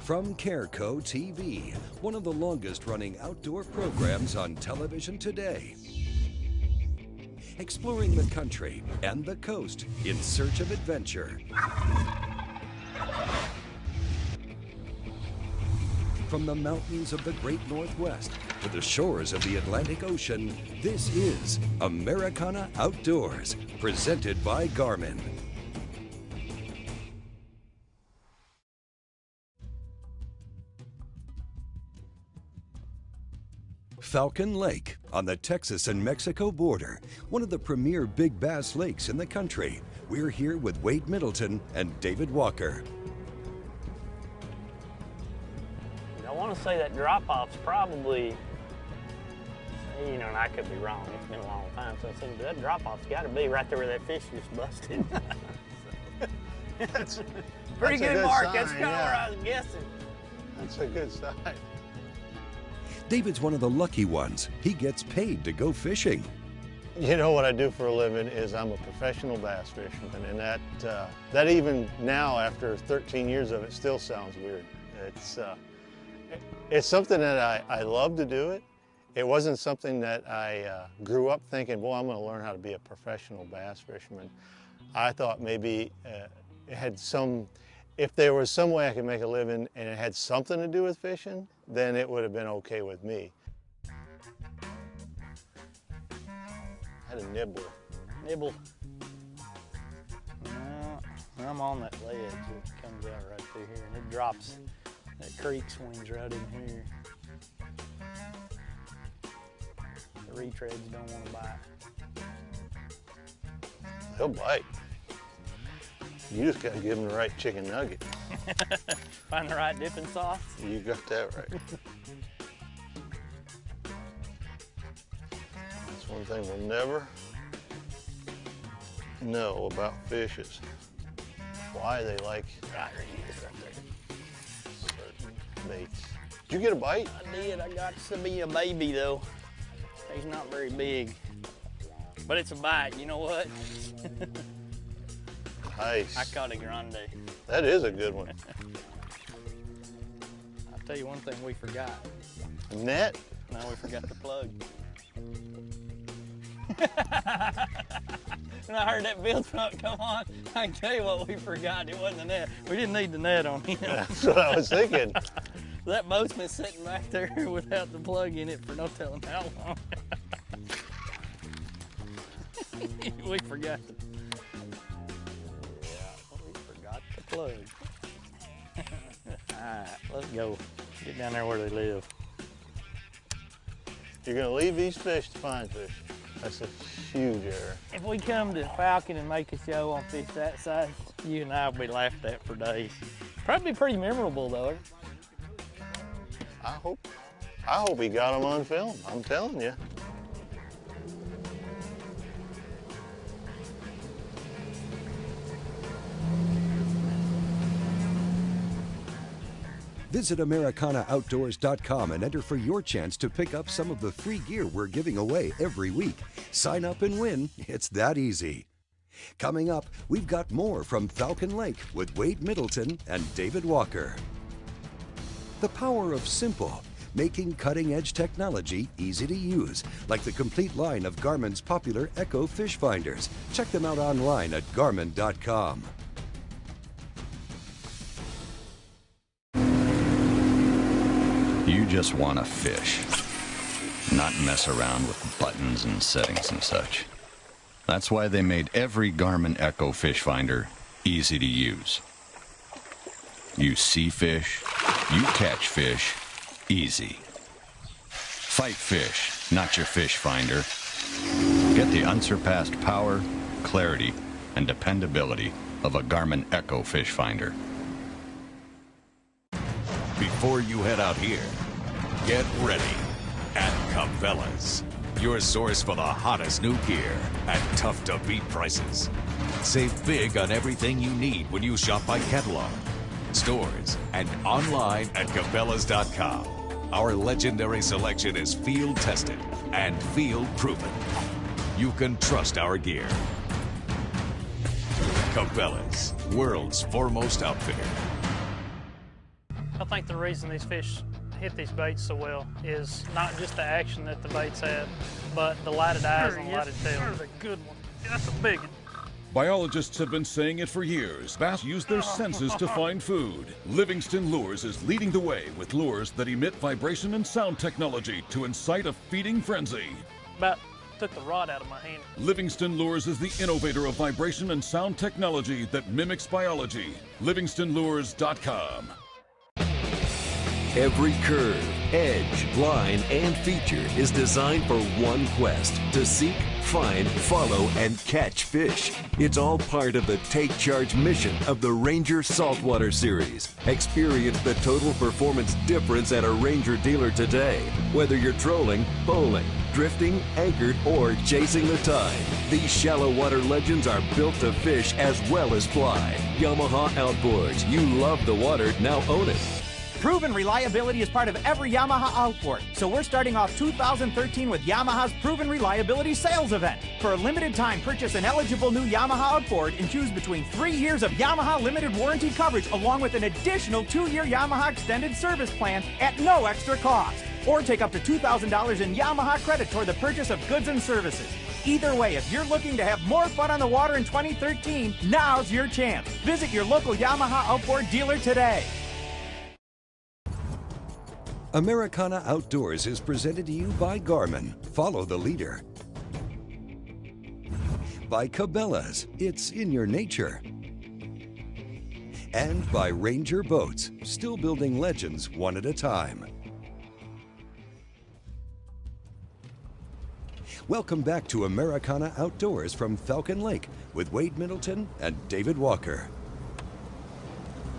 From Careco TV, one of the longest-running outdoor programs on television today. Exploring the country and the coast in search of adventure. From the mountains of the Great Northwest to the shores of the Atlantic Ocean, this is Americana Outdoors, presented by GARMIN. Falcon Lake on the Texas and Mexico border, one of the premier big bass lakes in the country. We're here with Wade Middleton and David Walker. I want to say that drop-off's probably, you know, and I could be wrong, it's been a long time since I've seen it, but that drop-off's got to be right there where that fish just busted. That's pretty a good mark, sign, that's kind of where I was guessing. That's a good sign. David's one of the lucky ones. He gets paid to go fishing. You know, what I do for a living is I'm a professional bass fisherman, and that even now, after 13 years of it, still sounds weird. It's something that I love to do it. It wasn't something that I grew up thinking, well, I'm going to learn how to be a professional bass fisherman. I thought maybe it had if there was some way I could make a living and it had something to do with fishing, then it would have been okay with me. I had a nibble. Nibble. No, I'm on that ledge. It comes out right through here and it drops. That creek swings right in here. The retreads don't want to bite. They'll bite. You just got to give them the right chicken nugget. Find the right dipping sauce. You got that right. That's one thing we'll never know about fishes. Why they like certain baits. Did you get a bite? I did. I got to be a baby though. He's not very big, but it's a bite. You know what? Nice. I caught a grande. That is a good one. I'll tell you one thing we forgot. Net? No, we forgot the plug. When I heard that bill truck come on, I can tell you what we forgot. It wasn't the net. We didn't need the net on him. That's what I was thinking. That boat's been sitting back there without the plug in it for no telling how long. We forgot the plug. All right, let's go. Get down there where they live. You're gonna leave these fish to find fish. That's a huge error. If we come to Falcon and make a show on fish that size, you and I will be laughed at for days. Probably pretty memorable though. I hope he got them on film. I'm telling you. Visit AmericanaOutdoors.com and enter for your chance to pick up some of the free gear we're giving away every week. Sign up and win. It's that easy. Coming up, we've got more from Falcon Lake with Wade Middleton and David Walker. The power of simple, making cutting-edge technology easy to use, like the complete line of Garmin's popular Echo Fish Finders. Check them out online at Garmin.com. You just want to fish, not mess around with buttons and settings and such. That's why they made every Garmin Echo Fish Finder easy to use. You see fish, you catch fish, easy. Fight fish, not your fish finder. Get the unsurpassed power, clarity, and dependability of a Garmin Echo Fish Finder. Before you head out here, get ready at Cabela's, your source for the hottest new gear at tough-to-beat prices. Save big on everything you need when you shop by catalog, stores, and online at Cabela's.com. Our legendary selection is field-tested and field-proven. You can trust our gear. Cabela's, world's foremost outfitter. I think the reason these fish hit these baits so well is not just the action that the baits have, but the lighted eyes and the lighted tail. There's a good one. That's a big one. Biologists have been saying it for years. Bass use their senses to find food. Livingston Lures is leading the way with lures that emit vibration and sound technology to incite a feeding frenzy. About took the rod out of my hand. Livingston Lures is the innovator of vibration and sound technology that mimics biology. LivingstonLures.com. Every curve, edge, line, and feature is designed for one quest: to seek, find, follow, and catch fish. It's all part of the Take Charge mission of the Ranger Saltwater Series. Experience the total performance difference at a Ranger dealer today. Whether you're trolling, bowling, drifting, anchored, or chasing the tide, these shallow water legends are built to fish as well as fly. Yamaha outboards. You love the water, now own it. Proven reliability is part of every Yamaha outboard, so we're starting off 2013 with Yamaha's Proven Reliability Sales Event. For a limited time, purchase an eligible new Yamaha outboard and choose between 3 years of Yamaha limited warranty coverage along with an additional 2-year Yamaha extended service plan at no extra cost. Or take up to $2,000 in Yamaha credit toward the purchase of goods and services. Either way, if you're looking to have more fun on the water in 2013, now's your chance. Visit your local Yamaha outboard dealer today. Americana Outdoors is presented to you by GARMIN. Follow the leader. By Cabela's. It's in your nature. And by Ranger Boats. Still building legends one at a time. Welcome back to Americana Outdoors from Falcon Lake with Wade Middleton and David Walker.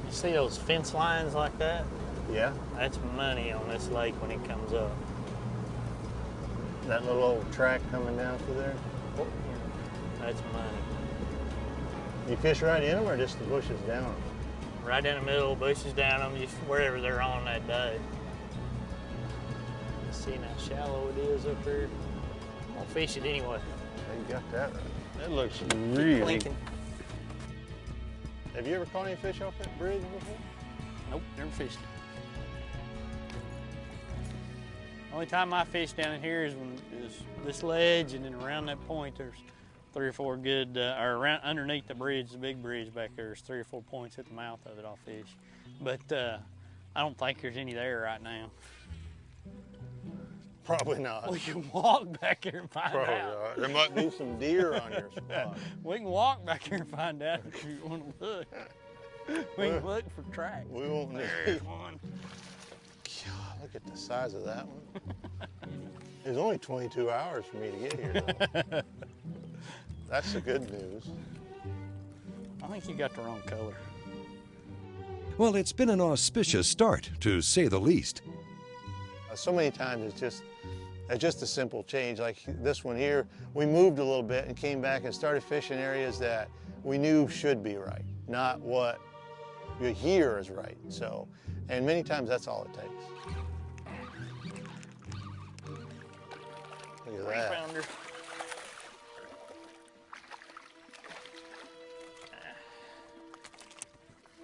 You see those fence lines like that? Yeah. That's money on this lake when it comes up. That little old track coming down through there. That's money. You fish right in them or just the bushes down them? Right in the middle, bushes down them, just wherever they're on that day. Seeing how shallow it is up there. I'm gonna fish it anyway. You got that right. That looks really. Clinking. Have you ever caught any fish off that bridge before? Nope, never fished. Only time I fish down in here is this ledge, and then around that point there's 3 or 4 good, or around underneath the bridge, the big bridge back there, there's 3 or 4 points at the mouth of it I'll fish. But I don't think there's any there right now. Probably not. We can walk back here and find Probably out. not. There might be some deer on your spot. We can walk back here and find out if you want to look. We can look for tracks. We won't need There's one. God, look at the size of that one. It was only 22 hours for me to get here, though. That's the good news. I think you got the wrong color. Well, it's been an auspicious start, to say the least. So many times it's just a simple change. Like this one here, we moved a little bit and came back and started fishing areas that we knew should be right, not what you hear is right. So, and many times that's all it takes. Look at that. 3-pounder.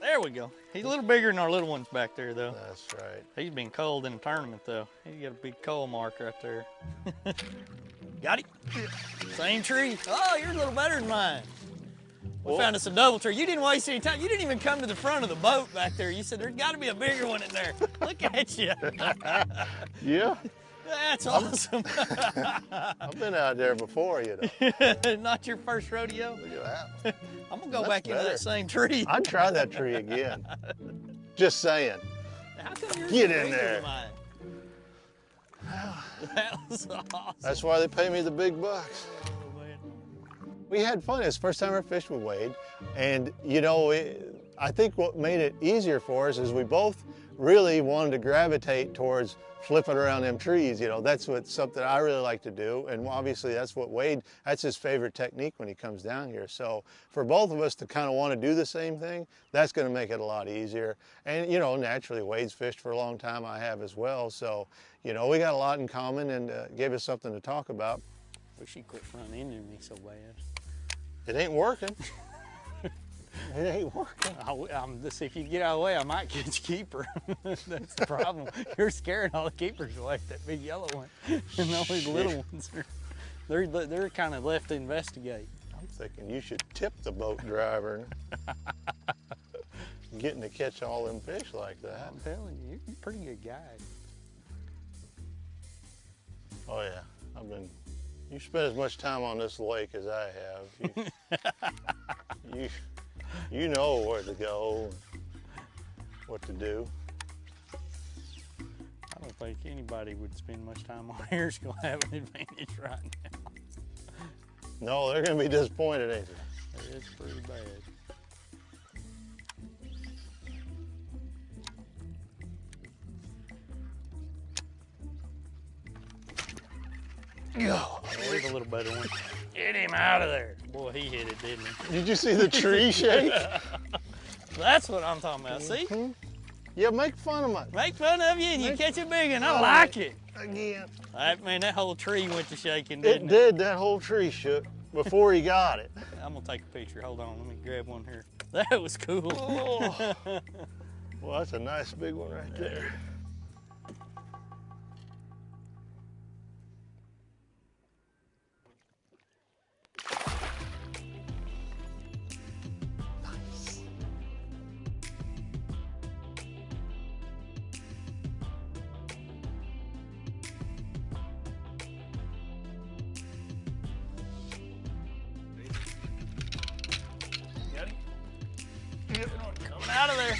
There we go. He's a little bigger than our little ones back there, though. That's right. He's been cold in a tournament, though. He got a big coal mark right there. Got it. Same tree. Oh, yours a little better than mine. We found us a double tree. You didn't waste any time. You didn't even come to the front of the boat back there. You said, there's got to be a bigger one in there. Look at you. Yeah. That's awesome. I've been out there before, you know. Not your first rodeo? Look at that. I'm going to go back into that same tree. I'd try that tree again. Just saying. How come yours Get is in bigger there. than mine? That was awesome. That's why they pay me the big bucks. Oh, man. We had fun. It's the first time I fished with Wade. And, you know, I think what made it easier for us is we both really wanted to gravitate towards flipping around them trees. You know, that's something I really like to do. And obviously that's what Wade, that's his favorite technique when he comes down here. So for both of us to kind of want to do the same thing, that's going to make it a lot easier. And, you know, naturally Wade's fished for a long time. I have as well. So, you know, we got a lot in common and gave us something to talk about. Wish he quit running into me so bad. It ain't working. It ain't working. Let's see, if you get out of the way, I might catch a keeper. That's the problem. You're scaring all the keepers away, that big yellow one. And only the little ones they're kind of left to investigate. I'm thinking you should tip the boat driver. Getting to catch all them fish like that. I'm telling you, you're a pretty good guide. Oh yeah, you spend as much time on this lake as I have. You know where to go, what to do. I don't think anybody would spend much time on here is gonna have an advantage right now. No, they're gonna be disappointed, ain't they? It's pretty bad. Go. There's a little better one. Get him out of there. Boy, he hit it, didn't he? Did you see the tree shake? That's what I'm talking about, see? Yeah, make fun of me. Make fun of you and you catch a big one. I like it. Again. Man, that whole tree went to shaking, It didn't it? did, that whole tree shook before he got it. I'm gonna take a picture. Hold on, let me grab one here. That was cool. Oh. Well, that's a nice big one right there. Coming out of there.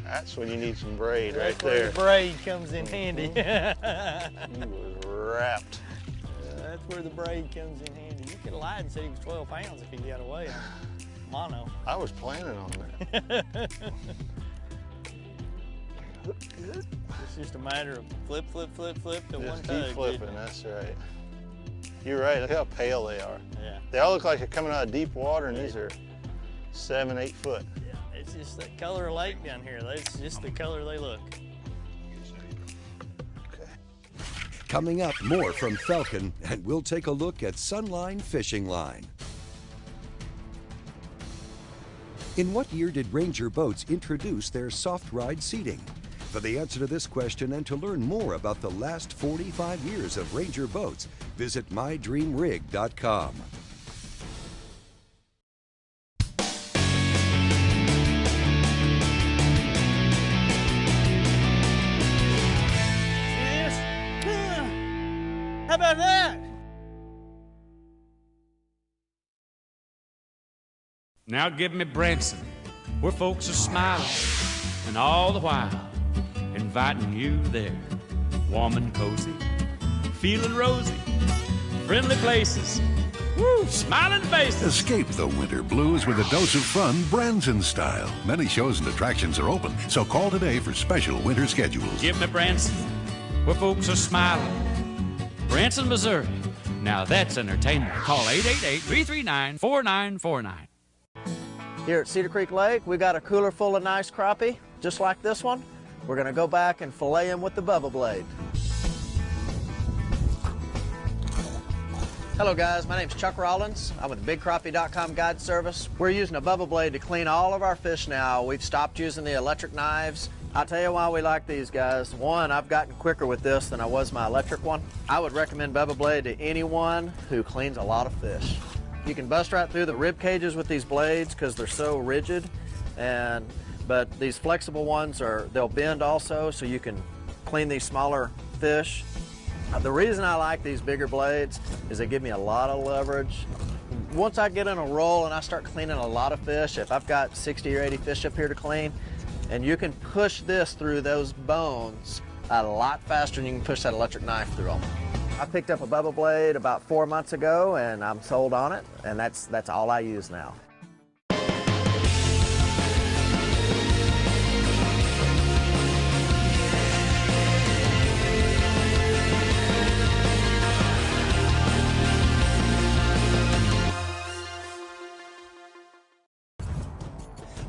That's when you need some braid right That's where there. the braid comes in handy. He was wrapped. That's where the braid comes in handy. You could have lied and said he was 12 pounds if he got away on mono. I was planning on that. It's just a matter of flip, flip, flip, flip to one Just tug. keep flipping, that's right. You're right, look how pale they are. Yeah. They all look like they're coming out of deep water, and these are 7, 8 foot. Yeah, it's just that color of lake down here. That's just the color they look. Okay. Coming up, more from Falcon, and we'll take a look at Sunline Fishing Line. In what year did Ranger boats introduce their soft ride seating? For the answer to this question and to learn more about the last 45 years of Ranger boats, visit mydreamrig.com. Yes. How about that? Now give me Branson, where folks are smiling, and all the while inviting you there. Warm and cozy, feeling rosy, friendly places, woo, smiling faces. Escape the winter blues with a dose of fun Branson style. Many shows and attractions are open, so call today for special winter schedules. Give me Branson, where folks are smiling. Branson, Missouri. Now that's entertainment. Call 888-339-4949. Here at Cedar Creek Lake, we got a cooler full of nice crappie, just like this one. We're gonna go back and fillet them with the Bubba blade. Hello guys, my name's Chuck Rollins. I'm with BigCrappie.com guide service. We're using a Bubba blade to clean all of our fish now. We've stopped using the electric knives. I'll tell you why we like these guys. One, I've gotten quicker with this than I was my electric one. I would recommend Bubba blade to anyone who cleans a lot of fish. You can bust right through the rib cages with these blades because they're so rigid, but these flexible ones they'll bend also, so you can clean these smaller fish. The reason I like these bigger blades is they give me a lot of leverage. Once I get in a roll and I start cleaning a lot of fish, if I've got 60 or 80 fish up here to clean, and you can push this through those bones a lot faster than you can push that electric knife through them. I picked up a Bubba blade about 4 months ago and I'm sold on it, and that's all I use now.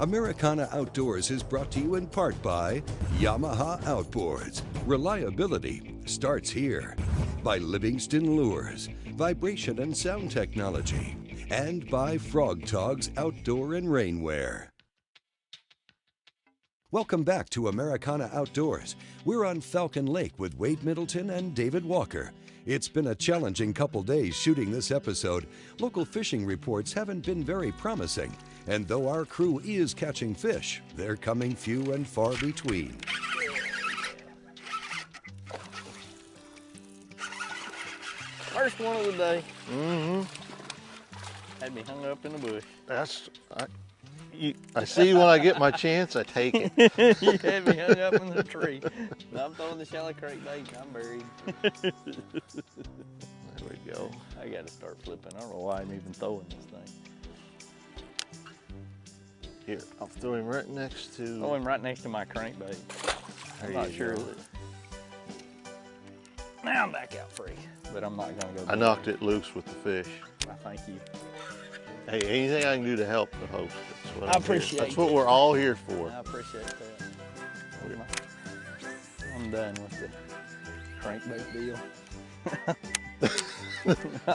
Americana Outdoors is brought to you in part by Yamaha Outboards. Reliability starts here. By Livingston Lures, vibration and sound technology. and by Frog Toggs Outdoor and Rainwear. Welcome back to Americana Outdoors. We're on Falcon Lake with Wade Middleton and David Walker. It's been a challenging couple days shooting this episode. Local fishing reports haven't been very promising, and though our crew is catching fish, they're coming few and far between. First one of the day. Had me hung up in the bush. I see when I get my chance, I take it. You had me hung up in the tree. I'm throwing the shallow creek bait and I'm buried. There we go. I gotta start flipping. I don't know why I'm even throwing this thing. Here, I'll throw him right next to... Throw him right next to my crankbait. I'm not sure that... Now I'm back out free, but I'm not gonna go... I knocked it loose with the fish. I thank you. Hey, anything I can do to help the host, that's what I appreciate That's what we're all here for. I appreciate that. I'm done with the crankbait deal.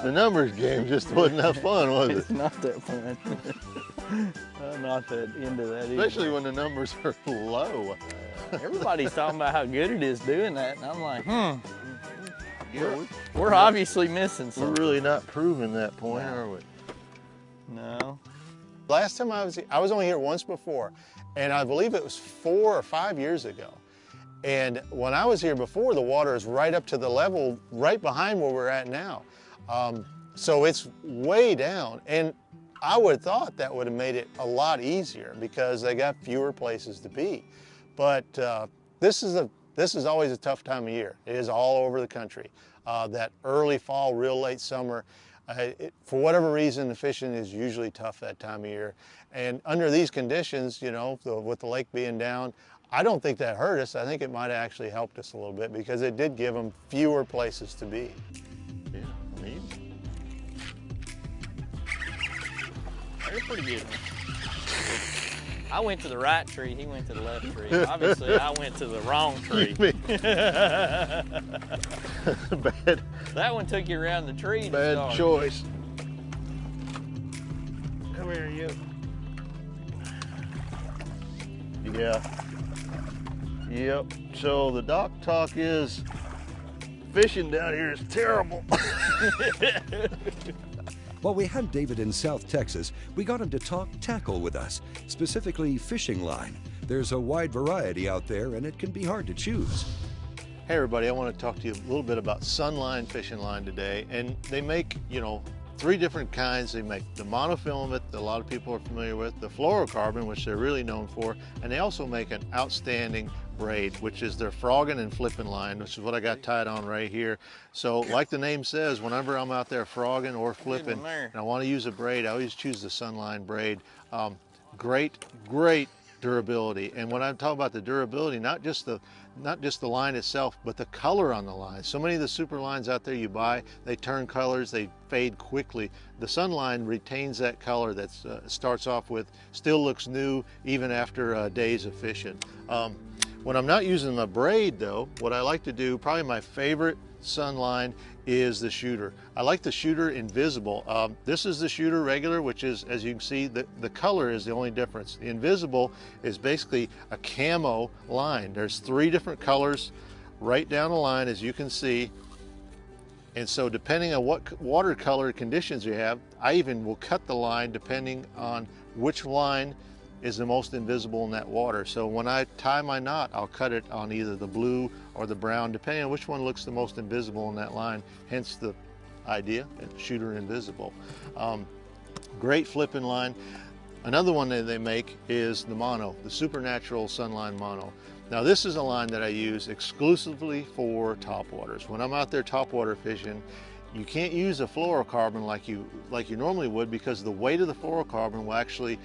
The numbers game just wasn't that fun, was it? It's not that fun. I'm not that into that either. Especially when the numbers are low. Everybody's talking about how good it is doing that, and I'm like, Yeah, we're obviously missing something. We're really not proving that point, are we? No. Last time I was only here once before, and I believe it was 4 or 5 years ago. And when I was here before, the water is right up to the level right behind where we're at now. So it's way down, and I would have thought that would have made it a lot easier because they got fewer places to be. But this is always a tough time of year. It is all over the country. That early fall, real late summer, for whatever reason, the fishing is usually tough that time of year. And under these conditions, you know, with the lake being down, I don't think that hurt us. I think it might have actually helped us a little bit because it did give them fewer places to be. Yeah, neat. They're pretty good. I went to the right tree, he went to the left tree. Obviously, I went to the wrong tree. Bad. That one took you around the tree. Bad choice. Come here, you. Yeah. Yep. So the doc talk is fishing down here is terrible. While we had David in South Texas, we got him to talk tackle with us, specifically fishing line. There's a wide variety out there and it can be hard to choose. Hey everybody, I want to talk to you a little bit about Sunline fishing line today. And they make, you know, 3 different kinds. They make the monofilament that a lot of people are familiar with, the fluorocarbon, which they're really known for, and they also make an outstanding braid, which is their frogging and flipping line, which is what I got tied on right here. So like the name says, whenever I'm out there frogging or flipping and I want to use a braid, I always choose the Sunline braid. Great durability. And when I'm talking about the durability, not just the line itself, but the color on the line. So many of the super lines out there you buy, they turn colors, they fade quickly. The Sunline retains that color that starts off with, still looks new even after days of fishing. When I'm not using my braid though, what I like to do, probably my favorite Sunline is the shooter. I like the shooter invisible. This is the shooter regular, which is, as you can see, the color is the only difference. The invisible is basically a camo line. There's 3 different colors right down the line, as you can see. And so depending on what watercolor conditions you have, I even will cut the line depending on which line is the most invisible in that water. So when I tie my knot, I'll cut it on either the blue or the brown, depending on which one looks the most invisible in that line, hence the idea, shooter invisible. Great flipping line. Another one that they make is the mono, the Supernatural Sunline Mono. Now this is a line that I use exclusively for topwaters. When I'm out there topwater fishing, you can't use a fluorocarbon like you normally would, because the weight of the fluorocarbon will actually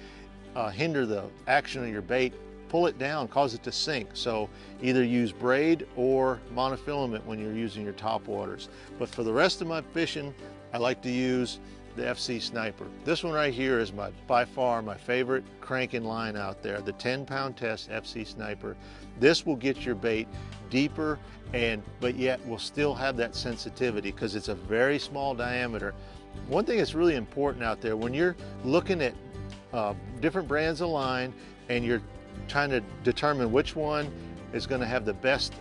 hinder the action of your bait, pull it down, cause it to sink. So either use braid or monofilament when you're using your top waters. But for the rest of my fishing, I like to use the FC Sniper. This one right here is by far my favorite cranking line out there, the 10-pound test FC Sniper. This will get your bait deeper, but yet will still have that sensitivity because it's a very small diameter. One thing that's really important out there, when you're looking at different brands of line and you're trying to determine which one is going to have the best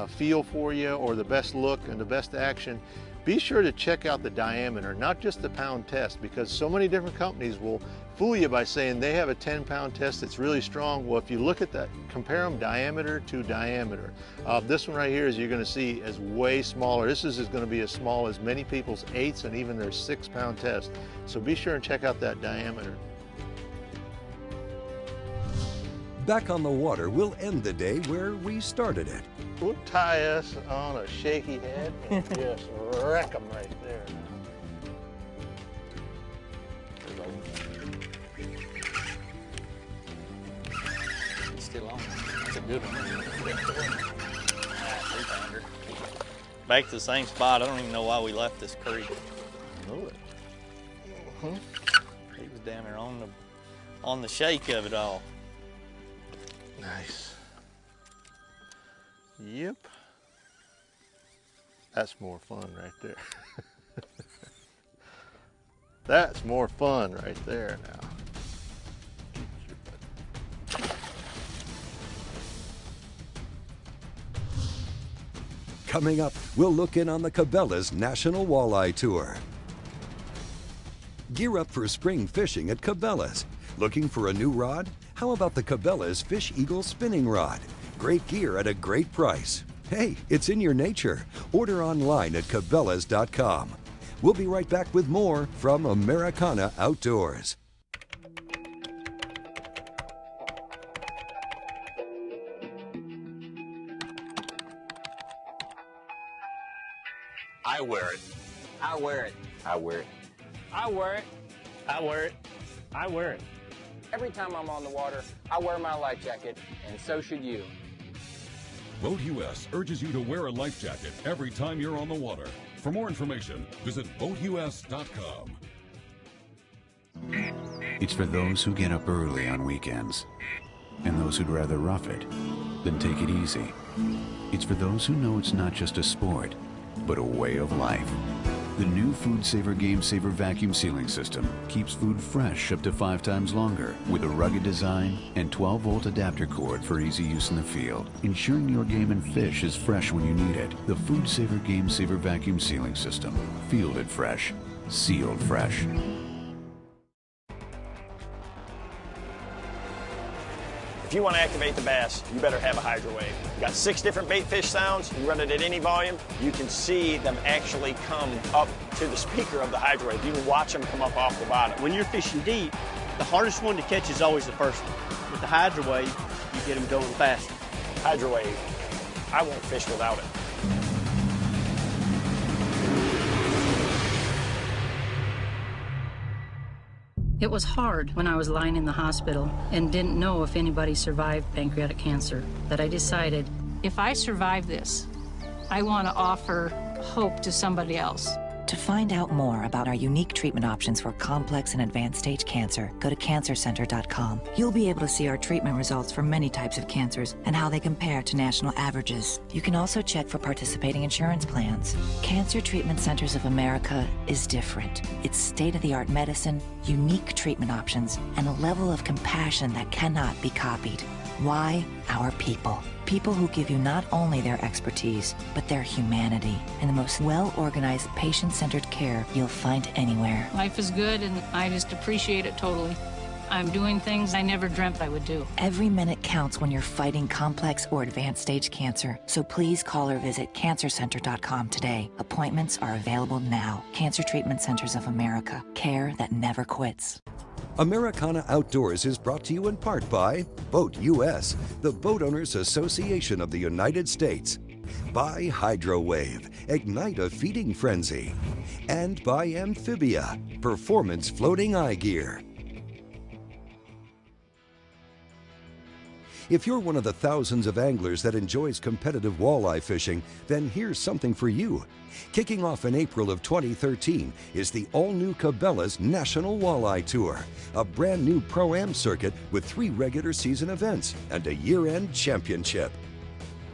feel for you or the best look and the best action, be sure to check out the diameter, not just the pound test, because so many different companies will fool you by saying they have a 10-pound test that's really strong. Well, if you look at that, compare them diameter to diameter. This one right here, as you're going to see, is way smaller. This is going to be as small as many people's 8s and even their 6-pound test. So be sure and check out that diameter. Back on the water, we'll end the day where we started it. We'll tie us on a shaky head and just wreck them right there. It's still on. It's a good one. Three-pounder. Back to the same spot. I don't even know why we left this creek. He was down there on the shake of it all. Nice. Yep. That's more fun right there. That's more fun right there now. Coming up, we'll look in on the Cabela's National Walleye Tour. Gear up for spring fishing at Cabela's. Looking for a new rod? How about the Cabela's Fish Eagle Spinning Rod? Great gear at a great price. Hey, it's in your nature. Order online at Cabela's.com. We'll be right back with more from Americana Outdoors. I wear it. I wear it. I wear it. I wear it. I wear it. I wear it. Every time I'm on the water, I wear my life jacket, and so should you. Boat US urges you to wear a life jacket every time you're on the water. For more information, visit boatus.com. It's for those who get up early on weekends and those who'd rather rough it than take it easy. It's for those who know it's not just a sport, but a way of life. The new Food Saver Game Saver vacuum sealing system keeps food fresh up to 5 times longer with a rugged design and 12-volt adapter cord for easy use in the field, ensuring your game and fish is fresh when you need it. The Food Saver Game Saver vacuum sealing system. Fielded fresh, sealed fresh. If you want to activate the bass, you better have a hydro wave. You got 6 different bait fish sounds. You run it at any volume. You can see them actually come up to the speaker of the hydro wave. You can watch them come up off the bottom. When you're fishing deep, the hardest one to catch is always the first one. With the hydro wave, you get them going faster. Hydro wave, I won't fish without it. It was hard when I was lying in the hospital and didn't know if anybody survived pancreatic cancer, that I decided, if I survive this, I want to offer hope to somebody else. To find out more about our unique treatment options for complex and advanced stage cancer, go to cancercenter.com. You'll be able to see our treatment results for many types of cancers and how they compare to national averages. You can also check for participating insurance plans. Cancer Treatment Centers of America is different. It's state-of-the-art medicine, unique treatment options, and a level of compassion that cannot be copied. Why? Our people. People who give you not only their expertise, but their humanity and the most well-organized, patient-centered care you'll find anywhere. Life is good, and I just appreciate it totally. I'm doing things I never dreamt I would do. Every minute counts when you're fighting complex or advanced stage cancer. So please call or visit cancercenter.com today. Appointments are available now. Cancer Treatment Centers of America. Care that never quits. Americana Outdoors is brought to you in part by Boat US, the Boat Owners Association of the United States, by Hydro Wave, ignite a feeding frenzy, and by Amphibia, performance floating eye gear. If you're one of the thousands of anglers that enjoys competitive walleye fishing, then here's something for you. Kicking off in April of 2013 is the all-new Cabela's National Walleye Tour, a brand new Pro-Am circuit with 3 regular season events and a year-end championship.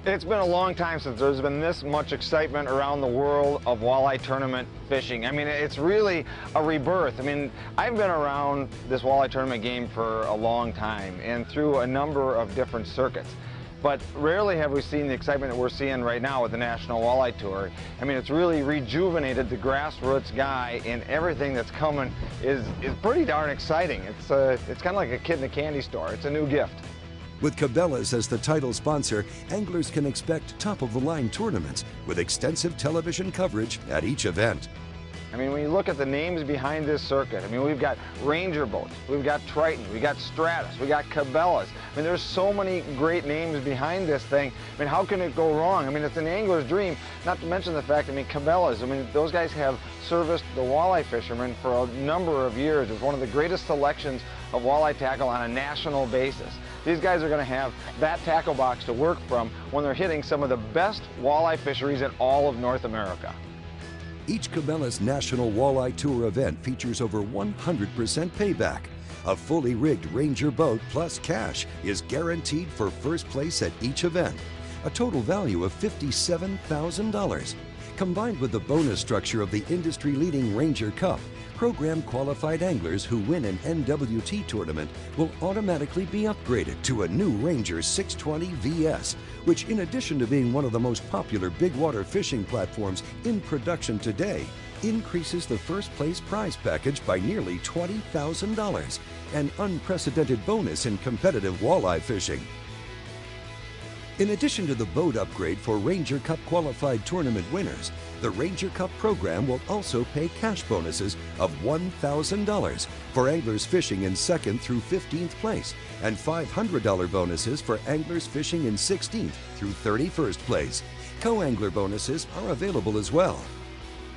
It's been a long time since there's been this much excitement around the world of walleye tournament fishing. I mean, it's really a rebirth. I mean, I've been around this walleye tournament game for a long time and through a number of different circuits. But rarely have we seen the excitement that we're seeing right now with the National Walleye Tour. I mean, it's really rejuvenated the grassroots guy, and everything that's coming is pretty darn exciting. It's kind of like a kid in a candy store. It's a new gift. With Cabela's as the title sponsor, anglers can expect top-of-the-line tournaments with extensive television coverage at each event. I mean, when you look at the names behind this circuit, I mean, we've got Ranger boats, we've got Triton, we've got Stratus, we got Cabela's. I mean, there's so many great names behind this thing. I mean, how can it go wrong? I mean, it's an angler's dream, not to mention the fact, I mean, Cabela's, I mean, those guys have serviced the walleye fishermen for a number of years. It's one of the greatest selections of walleye tackle on a national basis. These guys are going to have that tackle box to work from when they're hitting some of the best walleye fisheries in all of North America. Each Cabela's National Walleye Tour event features over 100% payback. A fully rigged Ranger boat plus cash is guaranteed for first place at each event, a total value of $57,000. Combined with the bonus structure of the industry-leading Ranger Cup, program-qualified anglers who win an NWT tournament will automatically be upgraded to a new Ranger 620 VS, which, in addition to being one of the most popular big water fishing platforms in production today, increases the first place prize package by nearly $20,000, an unprecedented bonus in competitive walleye fishing. In addition to the boat upgrade for Ranger Cup qualified tournament winners, the Ranger Cup program will also pay cash bonuses of $1,000 for anglers fishing in 2nd through 15th place and $500 bonuses for anglers fishing in 16th through 31st place. Co-angler bonuses are available as well.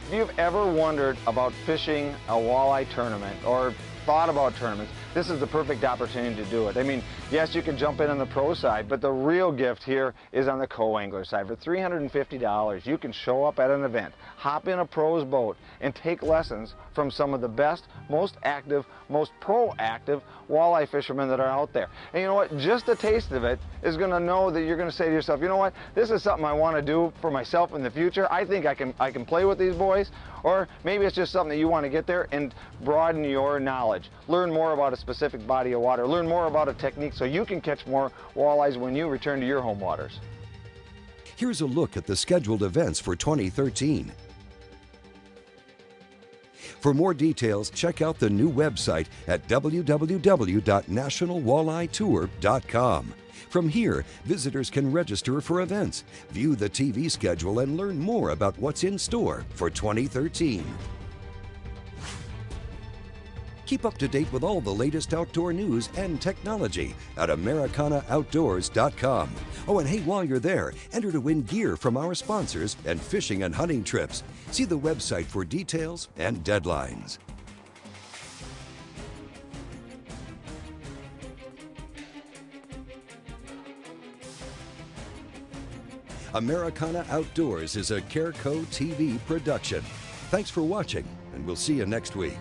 If you've ever wondered about fishing a walleye tournament or thought about tournaments, this is the perfect opportunity to do it. I mean, yes, you can jump in on the pro side, but the real gift here is on the co-angler side. For $350, you can show up at an event, hop in a pro's boat, and take lessons from some of the best, most active, most proactive walleye fishermen that are out there. And you know what? Just a taste of it is going to know that you're going to say to yourself, you know what? This is something I want to do for myself in the future. I think I can play with these boys. Or maybe it's just something that you want to get there and broaden your knowledge. Learn more about a specific body of water. Learn more about a technique so you can catch more walleyes when you return to your home waters. Here's a look at the scheduled events for 2013. For more details, check out the new website at www.nationalwalleyetour.com. From here, visitors can register for events, view the TV schedule, and learn more about what's in store for 2013. Keep up to date with all the latest outdoor news and technology at AmericanaOutdoors.com. Oh, and hey, while you're there, enter to win gear from our sponsors and fishing and hunting trips. See the website for details and deadlines. Americana Outdoors is a Careco TV production. Thanks for watching, and we'll see you next week.